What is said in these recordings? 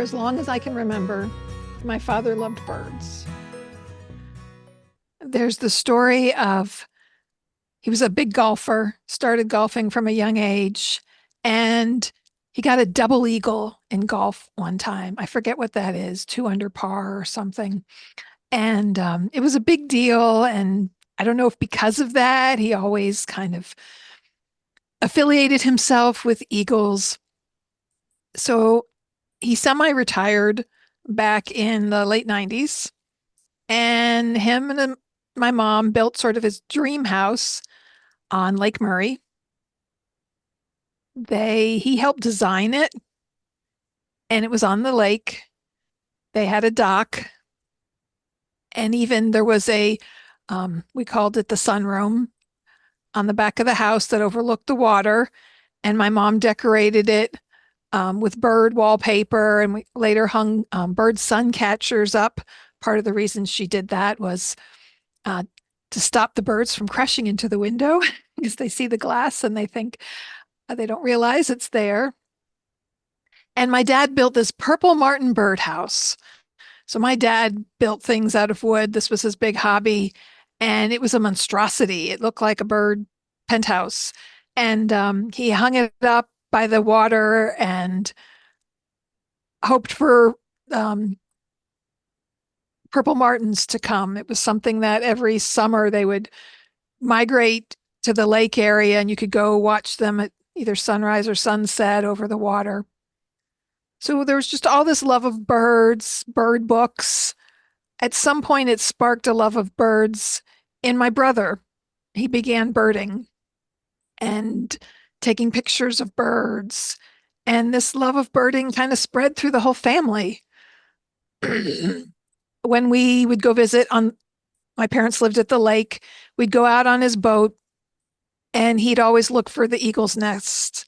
as long as I can remember, my father loved birds. There's the story of he was a big golfer, started golfing from a young age, and he got a double eagle in golf one time. I forget what that is, 2 under par or something. And it was a big deal. And I don't know if because of that, he always kind of affiliated himself with eagles. So he semi-retired back in the late 90s, and him and my mom built sort of his dream house on Lake Murray. He helped design it, and it was on the lake. They had a dock, and even there was we called it the sunroom on the back of the house that overlooked the water. And my mom decorated it with bird wallpaper, and we later hung bird sun catchers up. Part of the reason she did that was uh, to stop the birds from crashing into the window because they see the glass and they think they don't realize it's there. And my dad built this purple martin birdhouse. So my dad built things out of wood. This was his big hobby, and it was a monstrosity. It looked like a bird penthouse. And he hung it up by the water and hoped for purple martins to come. It was something that every summer they would migrate to the lake area, and you could go watch them at either sunrise or sunset over the water. So there was just all this love of birds, bird books. At some point, it sparked a love of birds in my brother. He began birding and taking pictures of birds. And this love of birding kind of spread through the whole family. When we would go visit my parents lived at the lake, we'd go out on his boat, and he'd always look for the eagle's nest.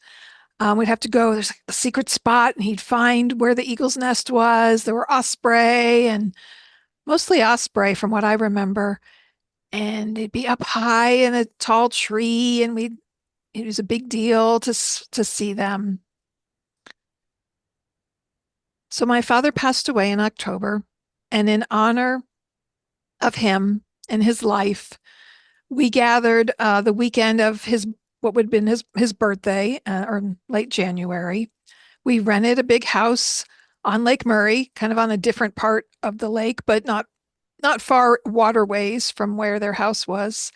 We'd have to go, there's a secret spot, and he'd find where the eagle's nest was. There were osprey, and mostly osprey from what I remember. And it'd be up high in a tall tree, and it was a big deal to see them. So my father passed away in October, and in honor of him and his life, we gathered the weekend of what would have been his birthday, or late January. We rented a big house on Lake Murray, kind of on a different part of the lake, but not far waterways from where their house was.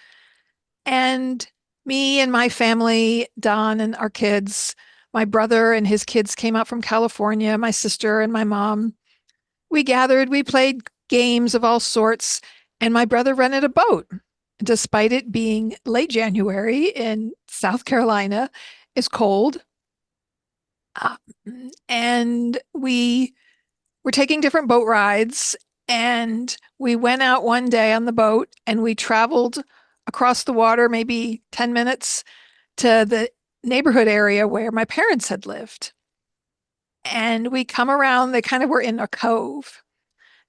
And me and my family, Don and our kids, my brother and his kids came out from California, my sister and my mom. We gathered, we played games of all sorts, and my brother rented a boat. Despite it being late January in South Carolina, it's cold. Uh, and we were taking different boat rides, and we went out one day on the boat, and we traveled across the water, maybe 10 minutes to the neighborhood area where my parents had lived. And we come around, they kind of were in a cove.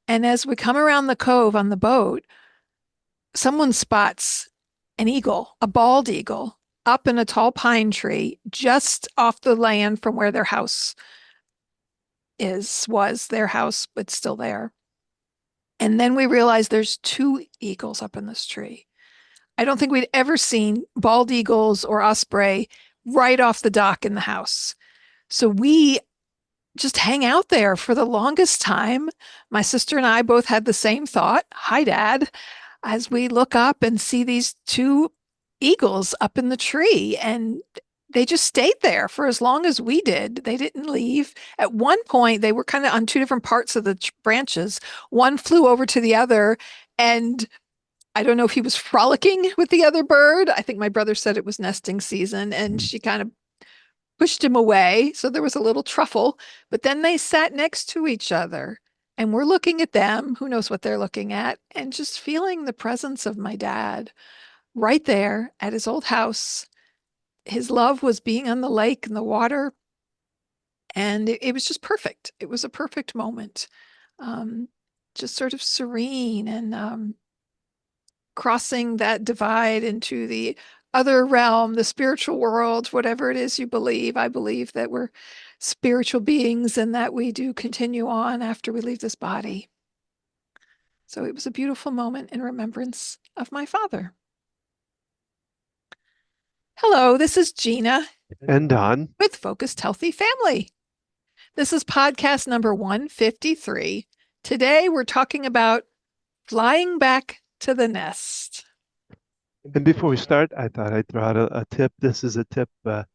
And as we come around the cove on the boat, someone spots an eagle, a bald eagle, up in a tall pine tree just off the land from where their house was their house, but still there. And then we realized there's 2 eagles up in this tree. I don't think we'd ever seen bald eagles or osprey right off the dock in the house. So we just hang out there for the longest time. My sister and I both had the same thought. Hi, Dad, as we look up and see these 2 eagles up in the tree, and they just stayed there for as long as we did. They didn't leave. At one point, they were kind of on 2 different parts of the branches. One flew over to the other, and I don't know if he was frolicking with the other bird. I think my brother said it was nesting season, and she kind of pushed him away. So there was a little truffle, but then they sat next to each other, and we're looking at them. Who knows what they're looking at, and just feeling the presence of my dad right there at his old house. His love was being on the lake and the water, and it was just perfect. It was a perfect moment. Um, just sort of serene, and crossing that divide into the other realm, the spiritual world, whatever it is you believe. I believe that we're spiritual beings and that we do continue on after we leave this body. So it was a beautiful moment in remembrance of my father. Hello, this is Gina And Don. with Focused Healthy Family. This is podcast number 153. Today we're talking about flying back to the nest. And before we start, I thought I'd throw out a tip. This is a tip that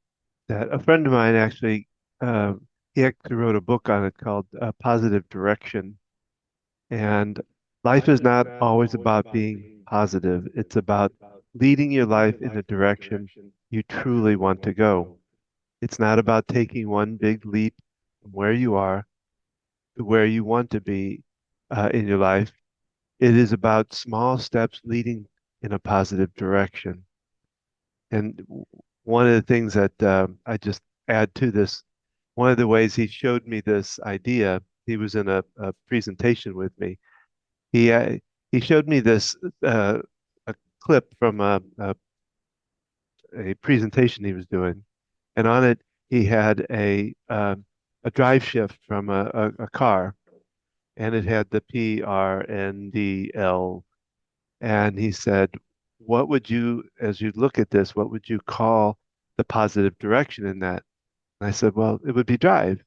a friend of mine actually, uh, he actually wrote a book on it called Positive Direction. And life is not always about being positive. It's about leading your life in a direction you truly want to go. It's not about taking one big leap from where you are to where you want to be in your life. It is about small steps leading in a positive direction. And one of the things that I just add to this, one of the ways he showed me this idea, he was in a presentation with me. He uh, he showed me this a clip from a presentation he was doing, and on it he had a drive shift from a car, and it had the PRNDL. And he said, what would you, as you look at this, what would you call the positive direction in that? And I said, well, it would be drive.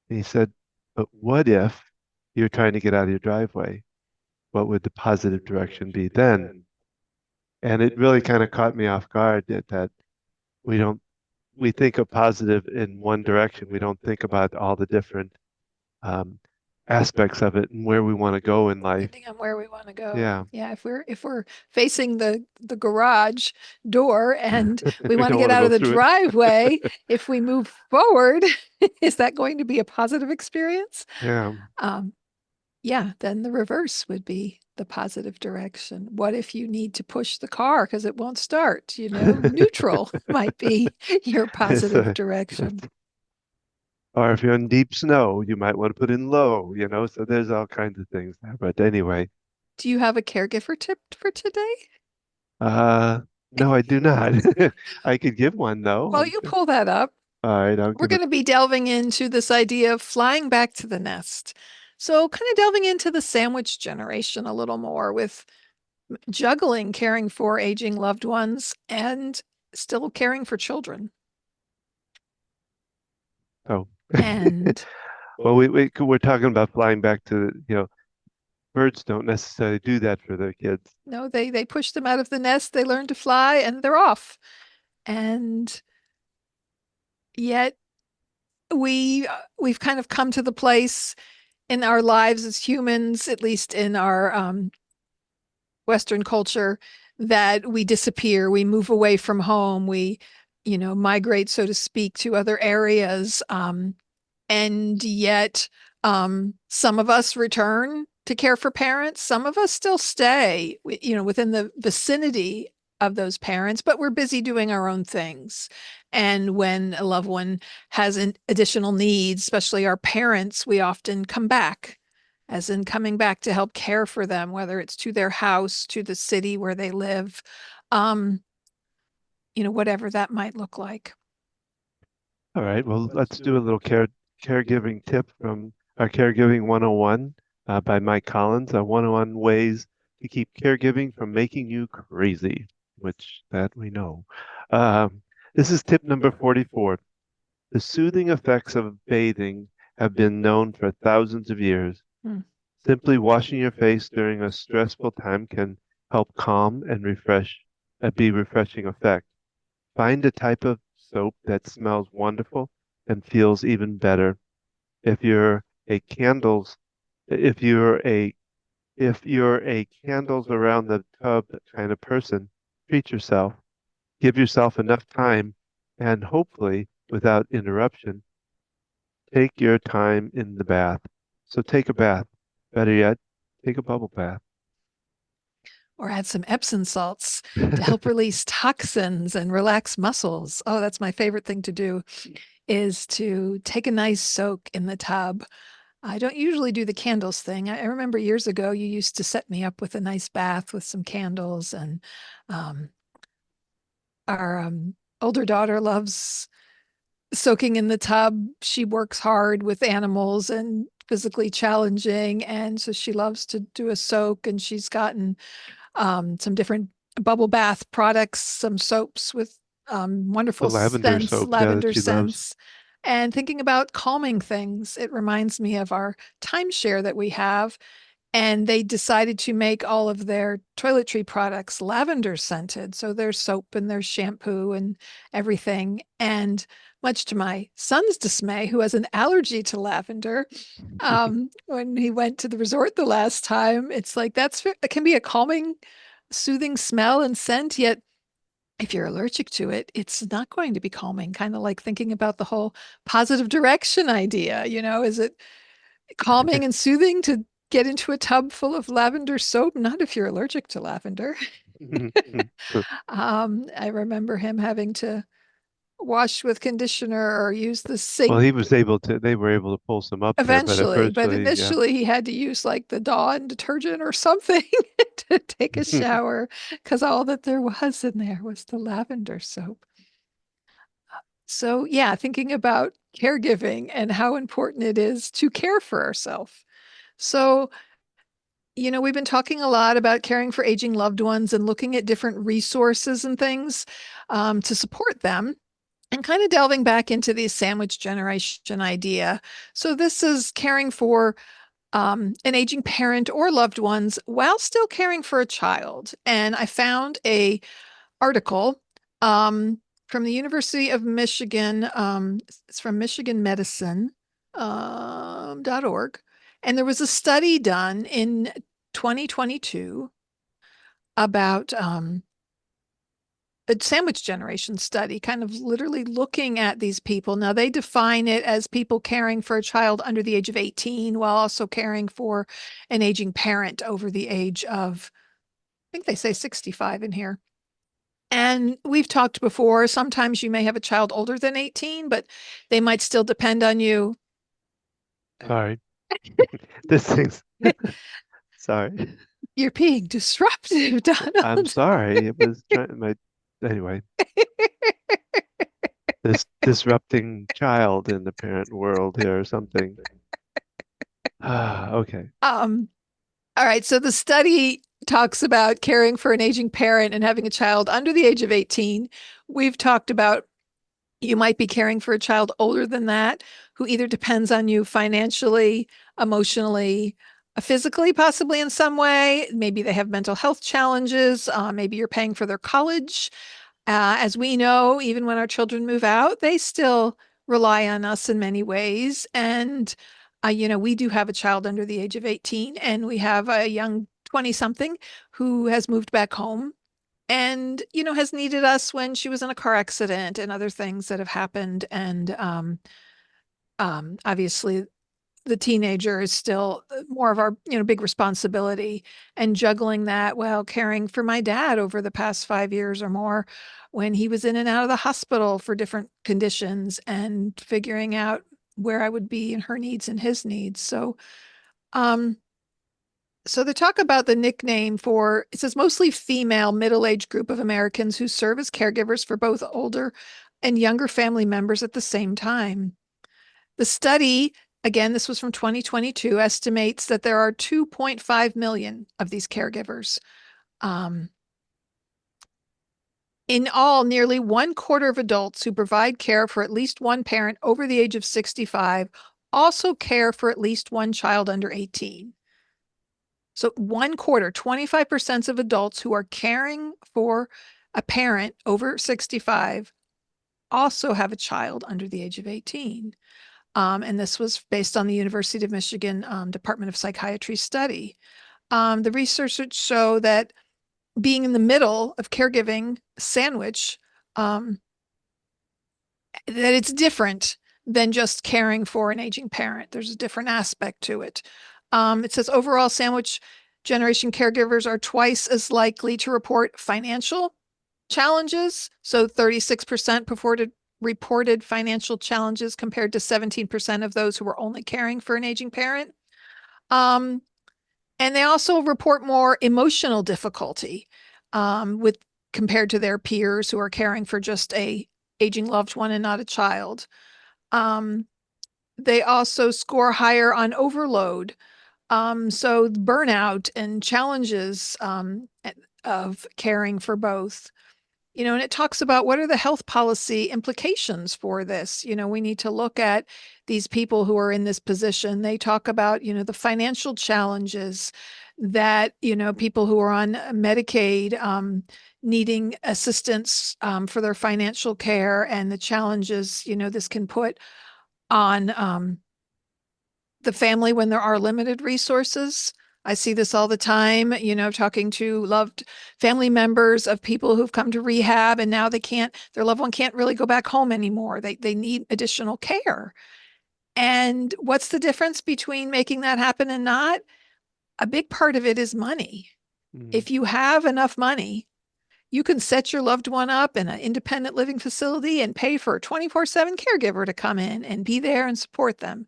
And he said, but what if you're trying to get out of your driveway? What would the positive direction be then? And it really kind of caught me off guard that we don't, we think of positive in one direction. We don't think about all the different um, aspects of it and where we want to go in life. Depending on where we want to go. Yeah. Yeah, if we're facing the garage door and we We want to don't get want to out of go the through it. driveway, if we move forward, is that going to be a positive experience? Yeah. Um, yeah, then the reverse would be the positive direction. What if you need to push the car because it won't start? Neutral might be your It's positive direction. or if you're in deep snow, you might want to put in low. So there's all kinds of things there. But anyway, Do you have a caregiver tip for today? uh, no, I do not. I could give one though. Well, you pull that up. All right, I'll We're give going it. to be delving into this idea of flying back to the nest. So, kind of delving into the sandwich generation a little more with juggling caring for aging loved ones and still caring for children. Oh, And well, we're talking about flying back to. Birds don't necessarily do that for their kids. no, they push them out of the nest, they learn to fly, and they're off. And yet we've kind of come to the place in our lives as humans, at least in our Western culture, that we disappear, we move away from home, we, migrate, so to speak, to other areas. And yet, some of us return to care for parents. Some of us still stay, within the vicinity of those parents, but we're busy doing our own things. And when a loved one has additional needs, especially our parents, we often come back, as in coming back to help care for them, whether it's to their house, to the city where they live, um, whatever that might look like. All right, well, let's do a little caregiving tip from our Caregiving 101 by Mike Collins, 101 ways to keep caregiving from making you crazy, which that we know. Um, this is tip number 44. The soothing effects of bathing have been known for thousands of years. Hmm. Simply washing your face during a stressful time can help calm and be refreshing effect. Find a type of soap that smells wonderful and feels even better. If you're a candles, if you're a if you're a candles around the tub kind of person, treat yourself. Give yourself enough time and hopefully without interruption, take your time in the bath. So take a bath. Better yet, take a bubble bath. Or add some Epsom salts to help release toxins and relax muscles. Oh, that's my favorite thing to do, is to take a nice soak in the tub. I don't usually do the candles thing. I remember years ago you used to set me up with a nice bath with some candles, and um, our older daughter loves soaking in the tub. She works hard with animals and physically challenging. And so she loves to do a soak. And she's gotten some different bubble bath products, some soaps with The wonderful lavender scents, soaps, yeah, that lavender she loves. scents. And thinking about calming things, it reminds me of our timeshare that we have, and they decided to make all of their toiletry products lavender scented. So there's soap and there's shampoo and everything. And much to my son's dismay, who has an allergy to lavender, when he went to the resort the last time, it's like it can be a calming, soothing smell and scent. Yet, if you're allergic to it, it's not going to be calming. Kind of like thinking about the whole positive direction idea. Is it calming and soothing to get into a tub full of lavender soap? Not if you're allergic to lavender. I remember him having to wash with conditioner or use the Well, sink he was able to, they were able to pull some up there, but at eventually, first, but yeah. initially he had to use like the Dawn detergent or something to take a shower because all that there was in there was the lavender soap. So, yeah, thinking about caregiving and how important it is to care for ourselves. So, we've been talking a lot about caring for aging loved ones and looking at different resources and things to support them, and kind of delving back into the sandwich generation idea. So, this is caring for an aging parent or loved ones while still caring for a child. And I found a article um, from the University of Michigan. It's from Michigan Medicine .org. And there was a study done in 2022 about a sandwich generation study, kind of literally looking at these people. Now, they define it as people caring for a child under the age of 18 while also caring for an aging parent over the age of, I think they say 65 in here. And we've talked before, sometimes you may have a child older than 18, but they might still depend on you. Sorry. This thing's, sorry. You're being disruptive, I'm Donald. sorry. It was trying, anyway, this disrupting child in the parent world here or something. Ah, okay. Um, all right. So the study talks about caring for an aging parent and having a child under the age of 18. We've talked about you might be caring for a child older than that who either depends on you financially, emotionally, physically, possibly in some way. Maybe they have mental health challenges. Maybe you're paying for their college. As we know, even when our children move out, they still rely on us in many ways. And, we do have a child under the age of 18, and we have a young 20 something who has moved back home and, has needed us when she was in a car accident and other things that have happened. And obviously, the teenager is still more of our big responsibility, and juggling that while caring for my dad over the past 5 years or more when he was in and out of the hospital for different conditions, and figuring out where I would be in her needs and his needs. Um so they talk about the nickname for, it says, mostly female middle-aged group of Americans who serve as caregivers for both older and younger family members at the same time. The study, again, this was from 2022, estimates that there are 2.5 million of these caregivers. Um, in all, nearly one quarter of adults who provide care for at least one parent over the age of 65 also care for at least one child under 18. So, one quarter, 25% of adults who are caring for a parent over 65 also have a child under the age of 18. And this was based on the University of Michigan Department of Psychiatry study. The researchers show that being in the middle of caregiving sandwich, that it's different than just caring for an aging parent. There's a different aspect to it. It says overall sandwich generation caregivers are twice as likely to report financial challenges. So 36% reported financial challenges compared to 17% of those who were only caring for an aging parent. Um, and they also report more emotional difficulty with compared to their peers who are caring for just a aging loved one and not a child. Um, they also score higher on overload. So burnout and challenges of caring for both. And it talks about what are the health policy implications for this. We need to look at these people who are in this position. They talk about, the financial challenges that, people who are on Medicaid needing assistance for their financial care and the challenges, this can put on the family when there are limited resources. I see this all the time, talking to loved family members of people who've come to rehab and now their loved one can't really go back home anymore. They need additional care. And what's the difference between making that happen and not? A big part of it is money. Mm. If you have enough money, you can set your loved one up in an independent living facility and pay for a 24/7 caregiver to come in and be there and support them.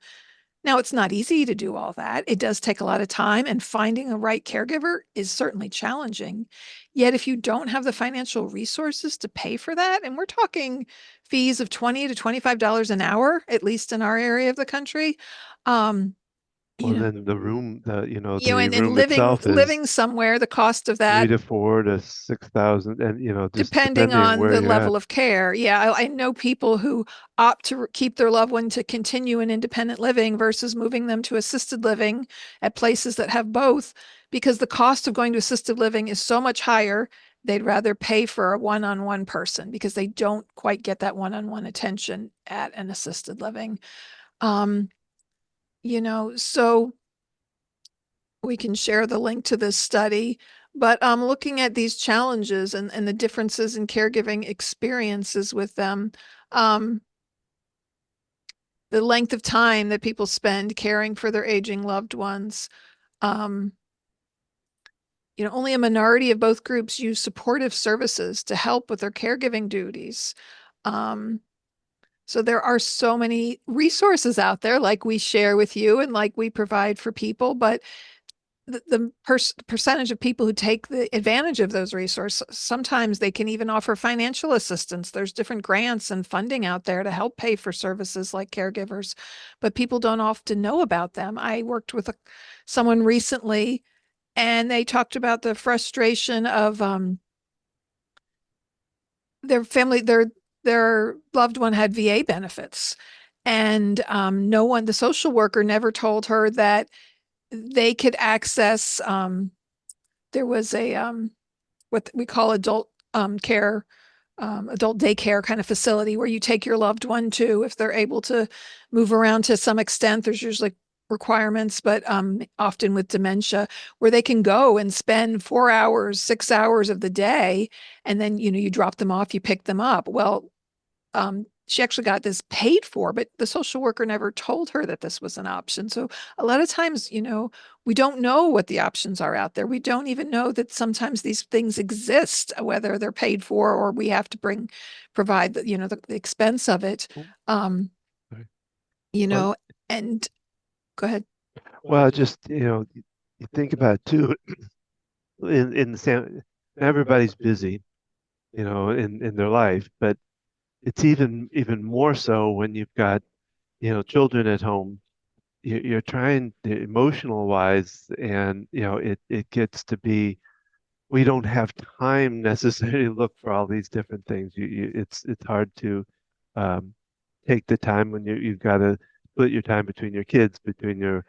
Now, it's not easy to do all that. It does take a lot of time, and finding a right caregiver is certainly challenging. Yet, if you don't have the financial resources to pay for that, and we're talking fees of $20 to $25 an hour, at least in our area of the country, um, you Well, know, then the room, the and room living itself is living somewhere, the cost of three that to four to 6,000, and just depending depending on where the you're at. level of care. Yeah, I know people who opt to keep their loved one to continue in independent living versus moving them to assisted living at places that have both, because the cost of going to assisted living is so much higher. They'd rather pay for a one-on-one person because they don't quite get that one-on-one attention at an assisted living. Um, so we can share the link to this study. But looking at these challenges and the differences in caregiving experiences with them, um, the length of time that people spend caring for their aging loved ones. Um, Only a minority of both groups use supportive services to help with their caregiving duties. Um, so there are so many resources out there, like we share with you and like we provide for people, but the percentage of people who take the advantage of those resources, sometimes they can even offer financial assistance. There's different grants and funding out there to help pay for services like caregivers, but people don't often know about them. I worked with someone recently, and they talked about the frustration of their family, their loved one had VA benefits, and no one, the social worker never told her that they could access there was a what we call adult care, adult daycare kind of facility where you take your loved one to if they're able to move around to some extent. There's usually requirements, but often with dementia, where they can go and spend 4 hours, 6 hours of the day, and then you drop them off, you pick them up. Well, she actually got this paid for, but the social worker never told her that this was an option. So a lot of times, we don't know what the options are out there. We don't even know that sometimes these things exist, whether they're paid for or we have to provide the expense of it. Oh, Um, sorry. you Well, know, and go ahead. well, just you think about it too. In the same, everybody's busy, in their life, but it's even more so when you've got children at home. You're trying to, emotional wise, and it gets to be, we don't have time necessarily to look for all these different things. It's hard to um, take the time when you've got to split your time between your kids, between your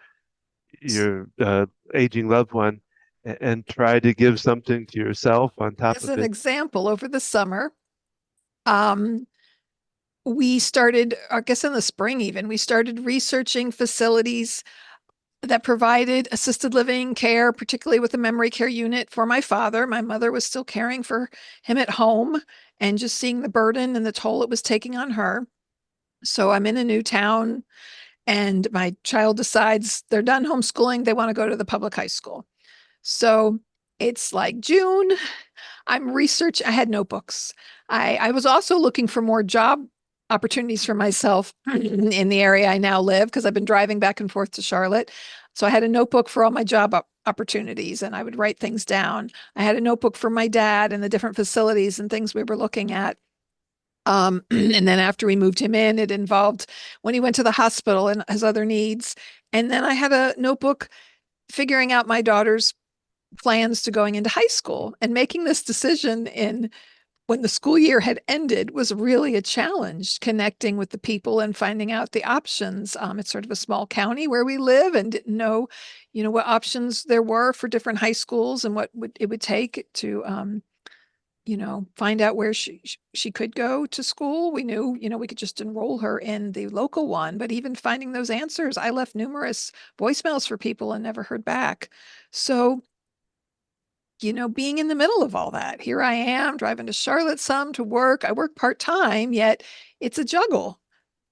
aging loved one, and try to give something to yourself on top As of an it. example, over the summer, um, we started, I guess in the spring even, we started researching facilities that provided assisted living care, particularly with a memory care unit for my father. My mother was still caring for him at home and just seeing the burden and the toll it was taking on her. So I'm in a new town, and my child decides they're done homeschooling. They want to go to the public high school. So it's like June. I had notebooks. I was also looking for more job opportunities for myself in the area I now live because I've been driving back and forth to Charlotte. So I had a notebook for all my job opportunities and I would write things down. I had a notebook for my dad and the different facilities and things we were looking at. And then after we moved him in, it involved when he went to the hospital and his other needs. And then I had a notebook figuring out my daughter's plans to going into high school, and making this decision in when the school year had ended was really a challenge, connecting with the people and finding out the options. It's sort of a small county where we live, and didn't know, what options there were for different high schools and what it would take to, find out where she could go to school. We knew, we could just enroll her in the local one, but even finding those answers, I left numerous voicemails for people and never heard back. So, being in the middle of all that, here I am driving to Charlotte some to work. I work part time, yet it's a juggle.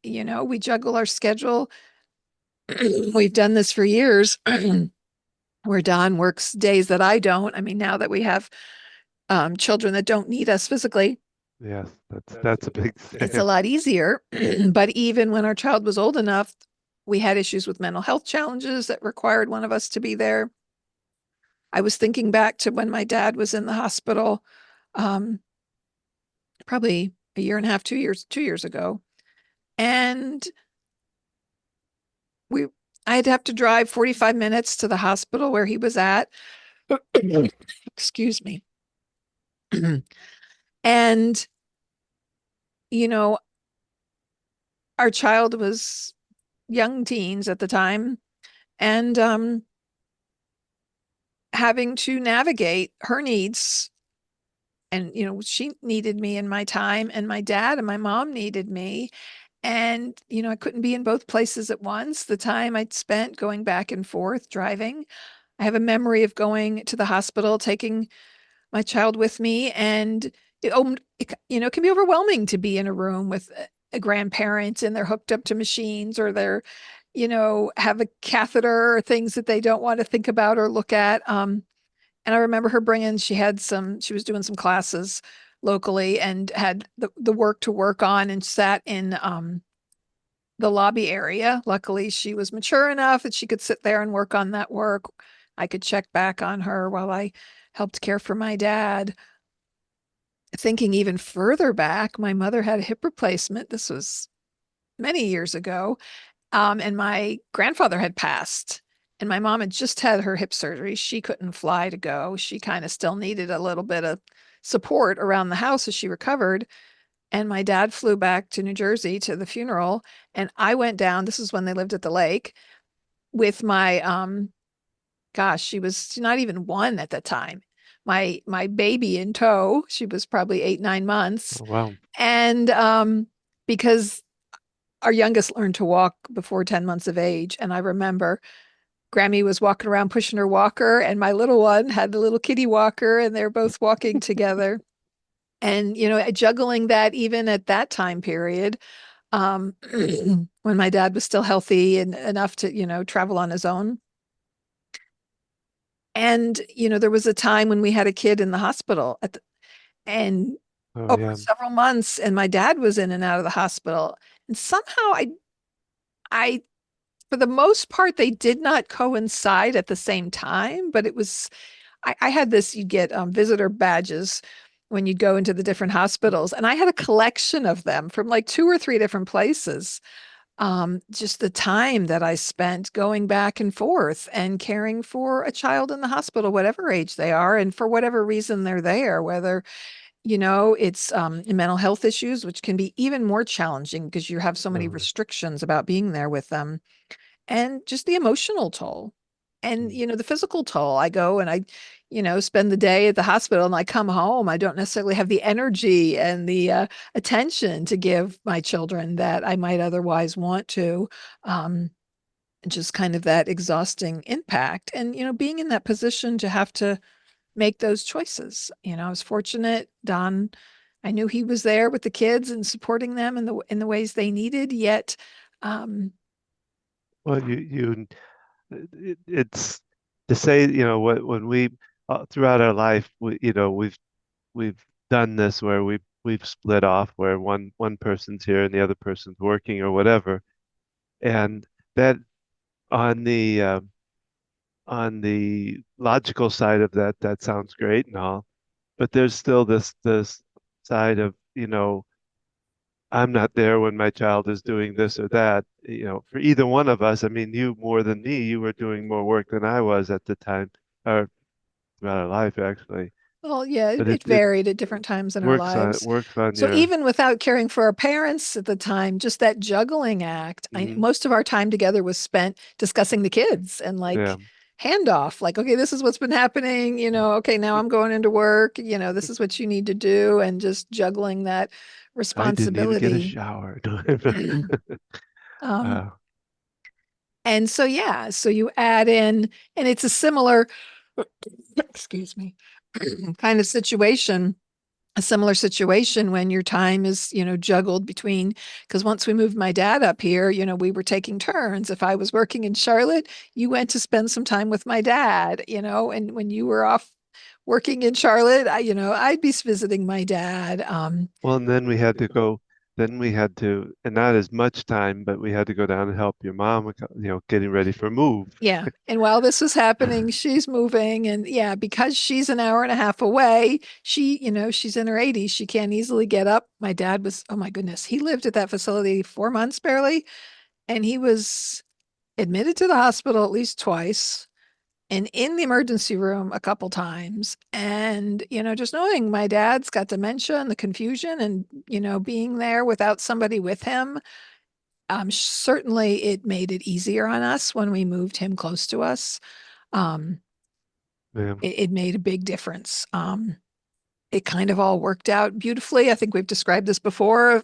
We juggle our schedule. We've done this for years, where Don works days that I don't. I mean, now that we have children that don't need us physically, Yes, that's a big it's a thing. lot easier. But even when our child was old enough, we had issues with mental health challenges that required one of us to be there. I was thinking back to when my dad was in the hospital, um, probably a year and a half, 2 years ago. And we I'd have to drive 45 minutes to the hospital where he was at. Excuse me. And, you know, our child was young teens at the time, and having to navigate her needs. And, she needed me in my time, and my dad and my mom needed me. And, I couldn't be in both places at once. The time I'd spent going back and forth driving, I have a memory of going to the hospital, taking my child with me, and it can be overwhelming to be in a room with a grandparent and they're hooked up to machines, or they're, have a catheter or things that they don't want to think about or look at. And I remember her she was doing some classes locally and had the work to work on, and sat in the lobby area. Luckily, she was mature enough that she could sit there and work on that work. I could check back on her while I helped care for my dad. Thinking even further back, my mother had a hip replacement. This was many years ago. And my grandfather had passed, and my mom had just had her hip surgery. She couldn't fly to go. She kind of still needed a little bit of support around the house as she recovered. And my dad flew back to New Jersey to the funeral. And I went down. This is when they lived at the lake with my, gosh, she was not even one at the time. My baby in tow. She was probably 8, 9 months. Oh, wow. And because our youngest learned to walk before 10 months of age. And I remember Grammy was walking around pushing her walker, and my little one had the little kitty walker, and they're both walking together. And, juggling that even at that time period, um, when my dad was still healthy and enough to, travel on his own. And, there was a time when we had a kid in the hospital and Oh, over yeah. several months, and my dad was in and out of the hospital. And somehow I, for the most part, they did not coincide at the same time, but I had this, you get visitor badges when you go into the different hospitals, and I had a collection of them from like two or three different places. Just the time that I spent going back and forth and caring for a child in the hospital, whatever age they are, and for whatever reason they're there, whether, it's mental health issues, which can be even more challenging because you have so many Oh, restrictions about being there with them, and just the emotional toll and, mm. the physical toll. I go and I, spend the day at the hospital, and I come home, I don't necessarily have the energy and the attention to give my children that I might otherwise want to. um, just kind of that exhausting impact, and, being in that position to have to make those choices. I was fortunate. Don, I knew he was there with the kids and supporting them in the ways they needed, yet um, Well, it's to say, when we throughout our life, we've done this where we've split off, where one person's here and the other person's working or whatever, and that on the logical side of that, that sounds great and all, but there's still this side of, I'm not there when my child is doing this or that. For either one of us, I mean, you more than me, you were doing more work than I was at the time, or throughout our life, actually. Well, yeah, But it varied at different times in our lives. works on So your. even without caring for our parents at the time, just that juggling act, Mhm. most of our time together was spent discussing the kids and Yeah, like handoff, like, okay, this is what's been happening, okay, now I'm going into work, this is what you need to do, and just juggling that I didn't even get a responsibility. shower. Um, uh, and so, yeah, so you add in, and it's a similar, excuse me, kind of situation, a similar situation when your time is, juggled between, because once we moved my dad up here, we were taking turns. If I was working in Charlotte, you went to spend some time with my dad, and when you were off working in Charlotte, I'd be visiting my dad. well, and then we had to go. Then we had to, and not as much time, but we had to go down and help your mom, getting ready for move. Yeah. And while this was happening, she's moving. And yeah, because she's an hour and a half away, she's in her 80s. She can't easily get up. My dad was, oh my goodness, he lived at that facility 4 months barely. And he was admitted to the hospital at least twice and in the emergency room a couple times. And, just knowing my dad's got dementia and the confusion and, being there without somebody with him, certainly it made it easier on us when we moved him close to us. Um, Yeah. it made a big difference. It kind of all worked out beautifully. I think we've described this before.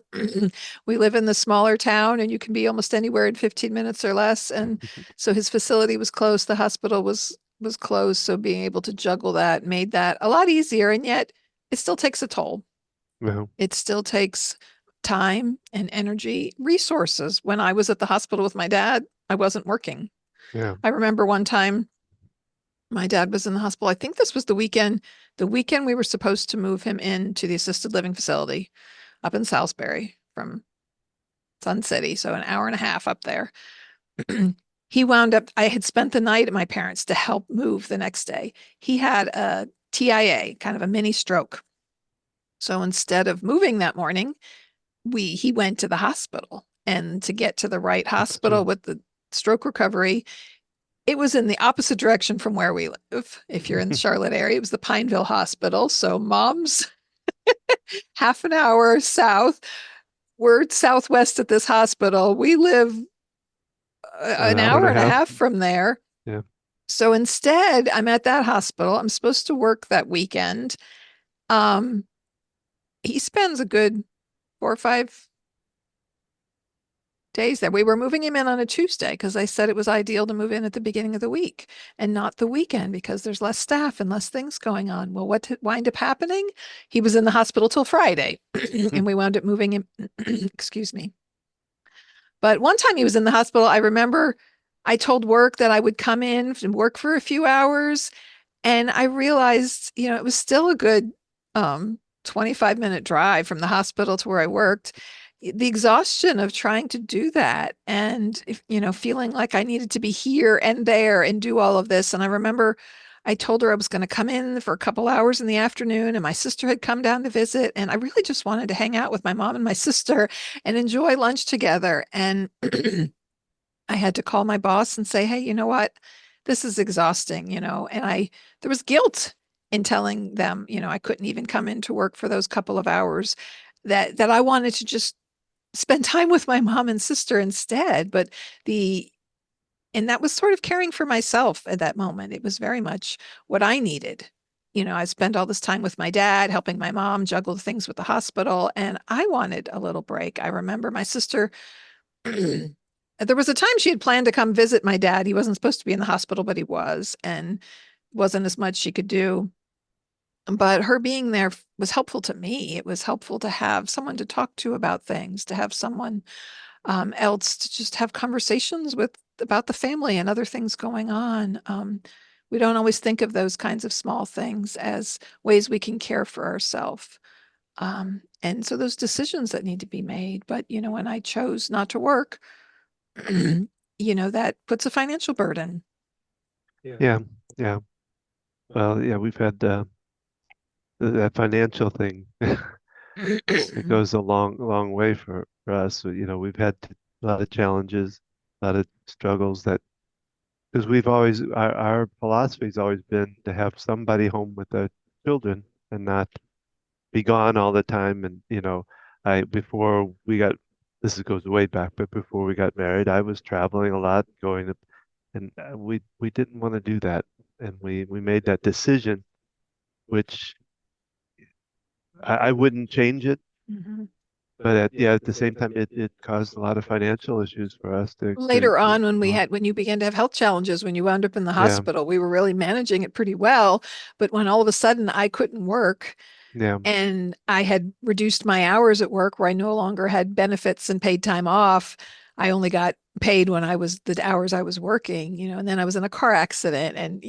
We live in the smaller town and you can be almost anywhere in 15 minutes or less. And so his facility was close, the hospital was close. So being able to juggle that made that a lot easier. And yet it still takes a toll. Well, It still takes time and energy, resources. When I was at the hospital with my dad, I wasn't working. yeah. I remember one time my dad was in the hospital. I think this was the weekend we were supposed to move him into the assisted living facility up in Salisbury from Sun City, so an hour and a half up there. He wound up, I had spent the night at my parents to help move the next day. He had a TIA, kind of a mini stroke. So instead of moving that morning, he went to the hospital. And to get to the right That's hospital true. with the stroke recovery, it was in the opposite direction from where we live. If you're in the Charlotte area, it was the Pineville Hospital. So mom's half an hour south. We're southwest at this hospital. We live An an hour and hour a and a half. half from there. Yeah. So instead, I'm at that hospital. I'm supposed to work that weekend. Um, he spends a good 4 or 5 days there. We were moving him in on a Tuesday because I said it was ideal to move in at the beginning of the week and not the weekend because there's less staff and less things going on. Well, what wind up happening? He was in the hospital till Friday and we wound up moving him. Excuse me. But one time he was in the hospital, I remember I told work that I would come in and work for a few hours and I realized, it was still a good 25-minute drive from the hospital to where I worked. The exhaustion of trying to do that and if, feeling like I needed to be here and there and do all of this. And I remember I told her I was going to come in for a couple hours in the afternoon and my sister had come down to visit and I really just wanted to hang out with my mom and my sister and enjoy lunch together. And I had to call my boss and say, "Hey, you know what? This is exhausting, and there was guilt in telling them, I couldn't even come into work for those couple of hours that I wanted to just spend time with my mom and sister instead. But the and that was sort of caring for myself at that moment. It was very much what I needed. I spent all this time with my dad, helping my mom juggle things with the hospital, and I wanted a little break. I remember my sister there was a time she had planned to come visit my dad. He wasn't supposed to be in the hospital, but he was, and wasn't as much she could do. But her being there was helpful to me. It was helpful to have someone to talk to about things, to have someone else to just have conversations with about the family and other things going on. We don't always think of those kinds of small things as ways we can care for ourselves. And so those decisions that need to be made. But, when I chose not to work, that puts a financial burden. Yeah. Yeah. Well, yeah, we've had that financial thing. it goes a long way for us. So, we've had a lot of challenges, a lot of struggles that because we've always our philosophy has always been to have somebody home with the children and not be gone all the time. And I before we got this goes way back, but before we got married, I was traveling a lot, going to, and we didn't want to do that, and we made that decision, which I wouldn't change it, Mhm. but at the same time, it caused a lot of financial issues for us Later to on, go. when you began to have health challenges, when you wound up in the Yeah, hospital, we were really managing it pretty well. But when all of a sudden I couldn't work yeah. and I had reduced my hours at work where I no longer had benefits and paid time off, I only got paid when I was the hours I was working, and then I was in a car accident and,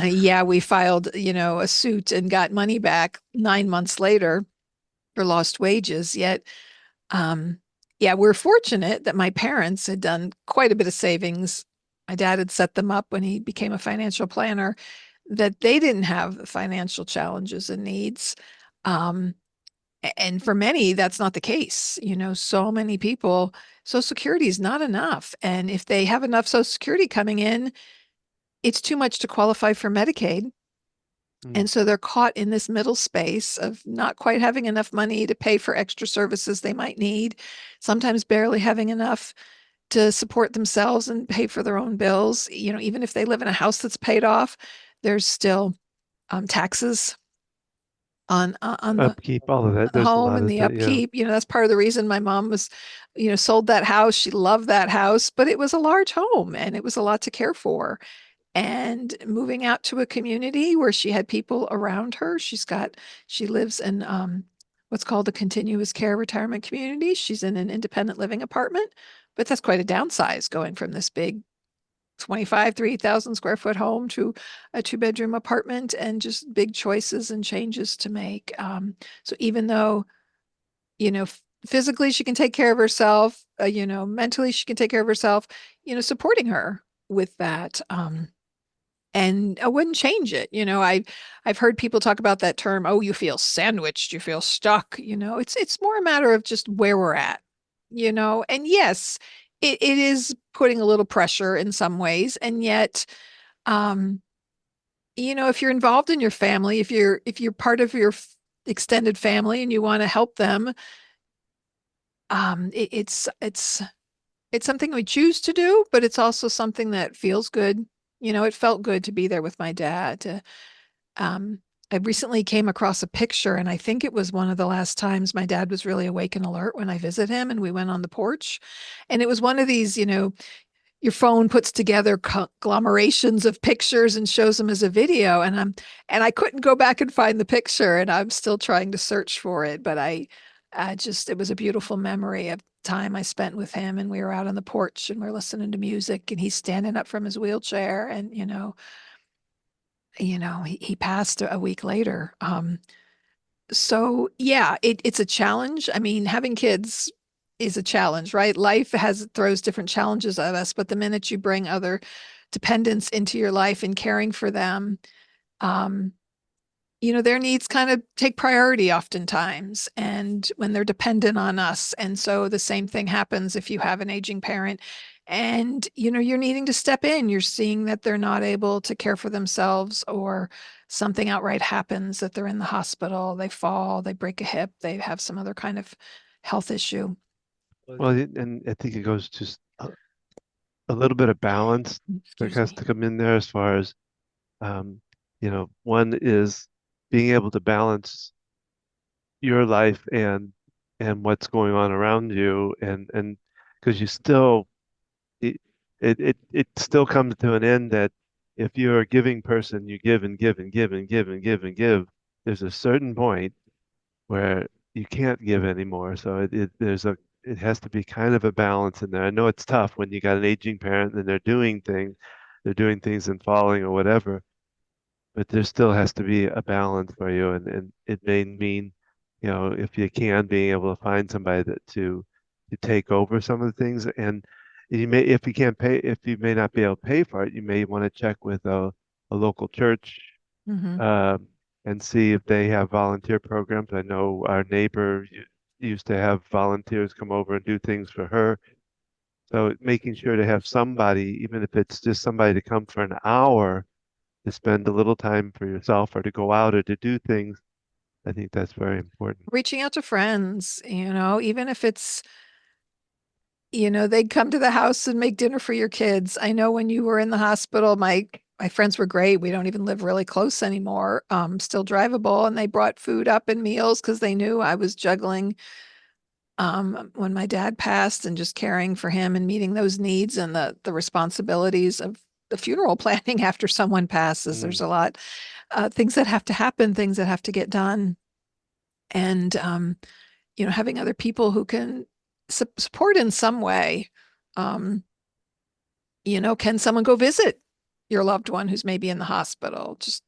yeah, we filed, a suit and got money back 9 months later for lost wages. Yet um, yeah, we're fortunate that my parents had done quite a bit of savings. My dad had set them up when he became a financial planner, that they didn't have financial challenges and needs. Um, and for many, that's not the case. So many people, Social Security is not enough. And if they have enough Social Security coming in, it's too much to qualify for Medicaid. Mm. And so they're caught in this middle space of not quite having enough money to pay for extra services they might need, sometimes barely having enough to support themselves and pay for their own bills. Even if they live in a house that's paid off, there's still taxes on Upkeep, all of that. the There's a home lot and of the that. Yeah. upkeep. That's part of the reason my mom was, sold that house. She loved that house, but it was a large home and it was a lot to care for. And moving out to a community where she had people around her. She lives in what's called a continuous care retirement community. She's in an independent living apartment, but that's quite a downsize going from this big 25, 3,000 square foot home to a two-bedroom apartment, and just big choices and changes to make. So even though, physically she can take care of herself, mentally she can take care of herself, supporting her with that. And I wouldn't change it. I've heard people talk about that term, oh, you feel sandwiched, you feel stuck. It's more a matter of just where we're at, and yes, it is putting a little pressure in some ways. And yet, um, if you're involved in your family, if you're part of your extended family and you want to help them, it's something we choose to do, but it's also something that feels good. It felt good to be there with my dad, um, I recently came across a picture, and I think it was one of the last times my dad was really awake and alert when I visit him, and we went on the porch. And it was one of these, your phone puts together conglomerations of pictures and shows them as a video. And I couldn't go back and find the picture, and I'm still trying to search for it. But it was a beautiful memory of time I spent with him, and we were out on the porch and we're listening to music, and he's standing up from his wheelchair, and he passed a week later. So yeah, it's a challenge. I mean, having kids is a challenge, right? Life throws different challenges at us, but the minute you bring other dependents into your life and caring for them, um, their needs kind of take priority oftentimes, and when they're dependent on us. And so the same thing happens if you have an aging parent and you're needing to step in. You're seeing that they're not able to care for themselves, or something outright happens, that they're in the hospital, they fall, they break a hip, they have some other kind of health issue. Well, and I think it goes just a little bit of balance that Excuse has me. to come in there as far as um, one is being able to balance your life and what's going on around you, and because you still it, it still comes to an end that if you're a giving person, you give and give and give and give and give and give. There's a certain point where you can't give anymore. So it has to be kind of a balance in there. I know it's tough when you got an aging parent and they're doing things and falling or whatever, but there still has to be a balance for you. And it may mean, if you can, being able to find somebody to take over some of the things. And if you can't pay, if you may not be able to pay for it, you may want to check with a local church. Hmm. Uh, and see if they have volunteer programs. I know our neighbor used to have volunteers come over and do things for her. So making sure to have somebody, even if it's just somebody to come for an hour, to spend a little time for yourself or to go out or to do things, I think that's very important. Reaching out to friends, even if it's, they'd come to the house and make dinner for your kids. I know when you were in the hospital, my friends were great. We don't even live really close anymore, still drivable, and they brought food up and meals because they knew I was juggling when my dad passed and just caring for him and meeting those needs and the responsibilities of the funeral planning after someone passes. There's Mm, a lot things that have to happen, things that have to get done, and having other people who can support in some way. Um, can someone go visit your loved one who's maybe in the hospital? Just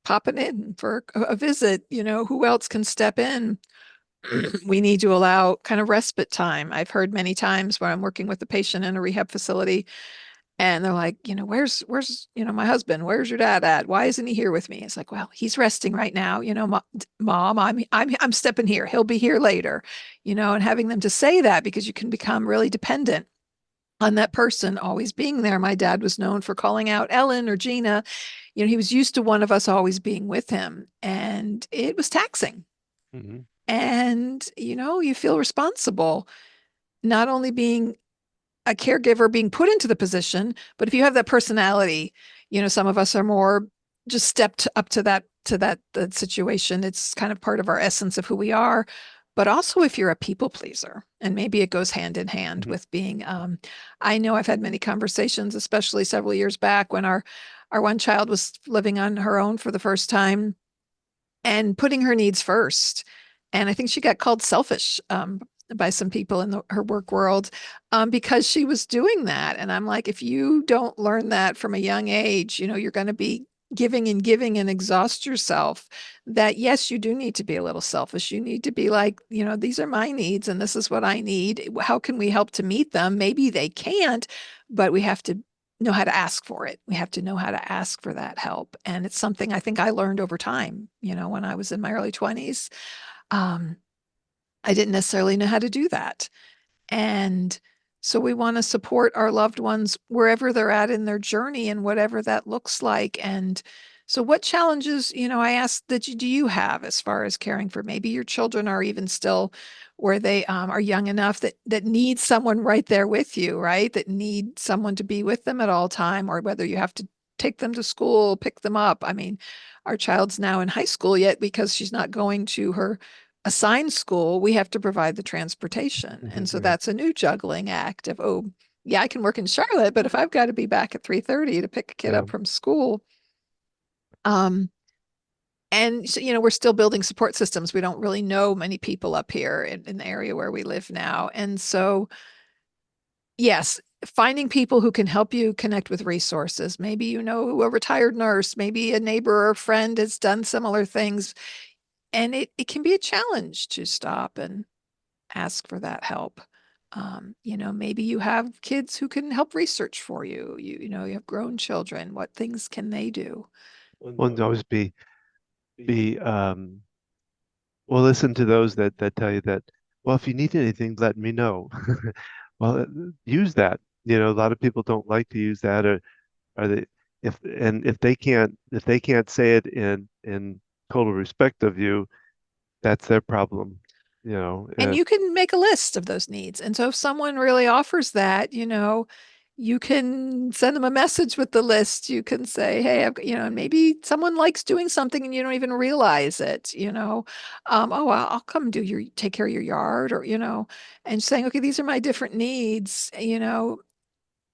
popping in for a visit. Who else can step in? We need to allow kind of respite time. I've heard many times when I'm working with a patient in a rehab facility and they're like, where's, my husband, where's your dad at? Why isn't he here with me? It's like, well, he's resting right now. Mom, I'm stepping here. He'll be here later, and having them to say that because you can become really dependent on that person always being there. My dad was known for calling out Ellen or Gina. He was used to one of us always being with him and it was taxing. mhm, And, you feel responsible, not only being a caregiver being put into the position, but if you have that personality, some of us are more just stepped up to that situation. It's kind of part of our essence of who we are. But also if you're a people pleaser, and maybe it goes hand in hand mhm, with being, I know I've had many conversations, especially several years back when our one child was living on her own for the first time and putting her needs first. And I think she got called selfish by some people in her work world because she was doing that. And I'm like, if you don't learn that from a young age, you're going to be giving and exhaust yourself. That yes, you do need to be a little selfish. You need to be like, these are my needs and this is what I need. How can we help to meet them? Maybe they can't, but we have to know how to ask for it. We have to know how to ask for that help. And it's something I think I learned over time, when I was in my early 20s. Um, I didn't necessarily know how to do that. And so we want to support our loved ones wherever they're at in their journey and whatever that looks like. And so what challenges, I asked that do you have as far as caring for maybe your children are even still where they are young enough that need someone right there with you, right? That need someone to be with them at all time, or whether you have to take them to school, pick them up. I mean, our child's now in high school yet because she's not going to her assigned school, we have to provide the transportation. And mhm, so right. that's a new juggling act of, oh, yeah, I can work in Charlotte, but if I've got to be back at 3:30 to pick a kid Yeah. up from school, um, and so, we're still building support systems. We don't really know many people up here in the area where we live now. And so, yes, finding people who can help you connect with resources. Maybe a retired nurse, maybe a neighbor or a friend has done similar things. And it can be a challenge to stop and ask for that help. Maybe you have kids who can help research for you. You have grown children. What things can they do? Well, and always be well, listen to those that tell you that, well, if you need anything, let me know. Well, use that. A lot of people don't like to use that, or they if they can't say it in total respect of you, that's their problem. You know, And uh, you can make a list of those needs. And so if someone really offers that, you can send them a message with the list. You can say, hey, maybe someone likes doing something and you don't even realize it. Oh, I'll come take care of your yard or, and saying, okay, these are my different needs.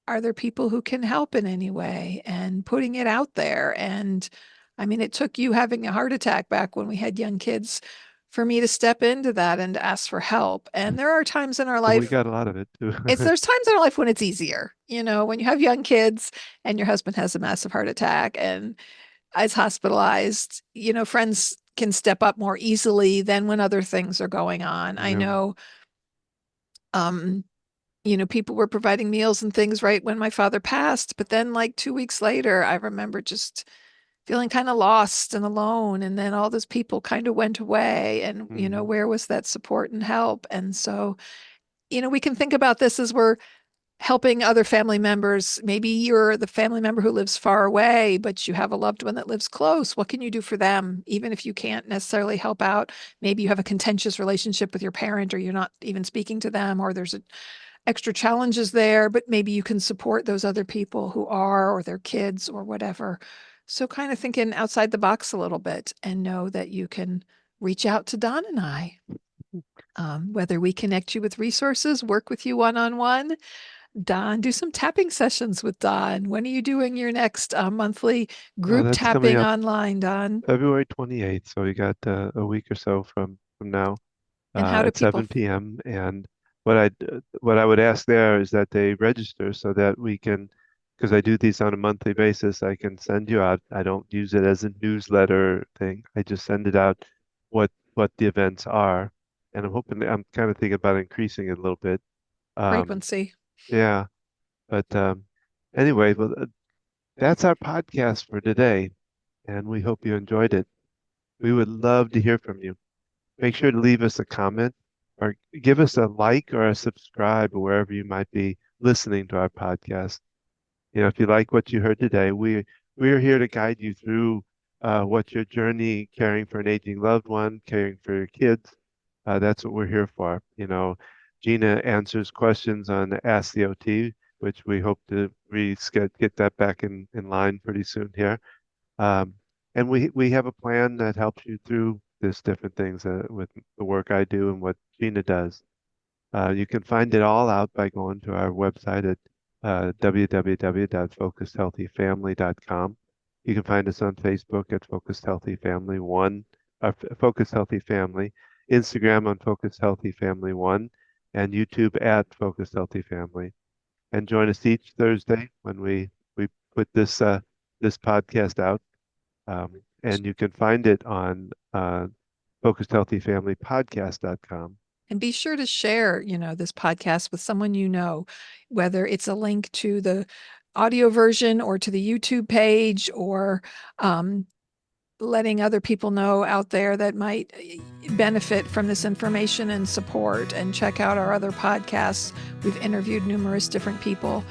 Are there people who can help in any way and putting it out there? And I mean, it took you having a heart attack back when we had young kids for me to step into that and ask for help. And there are times in our and we life, got a lot of it too. there's times in our life when it's easier, when you have young kids and your husband has a massive heart attack and is hospitalized, friends can step up more easily than when other things are going on. I Yeah. know, um, people were providing meals and things right when my father passed. But then, like 2 weeks later, I remember just feeling kind of lost and alone. And then all those people kind of went away. And, Hmm. where was that support and help? And so, we can think about this as we're helping other family members. Maybe you're the family member who lives far away, but you have a loved one that lives close. What can you do for them? Even if you can't necessarily help out, maybe you have a contentious relationship with your parent or you're not even speaking to them, or there's extra challenges there, but maybe you can support those other people who are, or their kids or whatever. So kind of thinking outside the box a little bit and know that you can reach out to Don and I. Whether we connect you with resources, work with you one-on-one, Don, do some tapping sessions with Don. When are you doing your next monthly group That's coming tapping up online, Don? February 28th, so we got a week or so from now. And how do At people 7 p.m. And what I would ask there is that they register so that we can, because I do these on a monthly basis, I can send you out. I don't use it as a newsletter thing. I just send it out what the events are, and I'm kind of thinking about increasing it a little bit. Um, frequency? yeah, but anyway, well, that's our podcast for today, and we hope you enjoyed it. We would love to hear from you. Make sure to leave us a comment or give us a like or a subscribe wherever you might be listening to our podcast. If you like what you heard today, we are here to guide you through what your journey caring for an aging loved one, caring for your kids. That's what we're here for. Gina answers questions on Ask the OT, which we hope to get that back in line pretty soon here. Um, and we have a plan that helps you through this different things with the work I do and what Gina does. You can find it all out by going to our website at www.focusedhealthyfamily.com. You can find us on Facebook at Focused Healthy Family One, Focused Healthy Family, Instagram on Focused Healthy Family One, and YouTube at Focused Healthy Family. And join us each Thursday when we put this podcast out. And you can find it on focusedhealthyfamilypodcast.com. And be sure to share, this podcast with someone whether it's a link to the audio version or to the YouTube page, or letting other people know out there that might benefit from this information and support, and check out our other podcasts. We've interviewed numerous different people.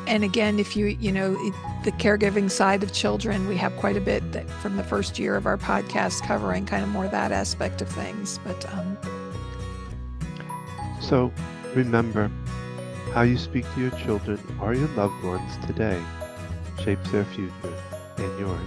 And again, if the caregiving side of children, we have quite a bit that from the first year of our podcast covering kind of more that aspect of things. But So remember, how you speak to your children or your loved ones today shapes their future and yours.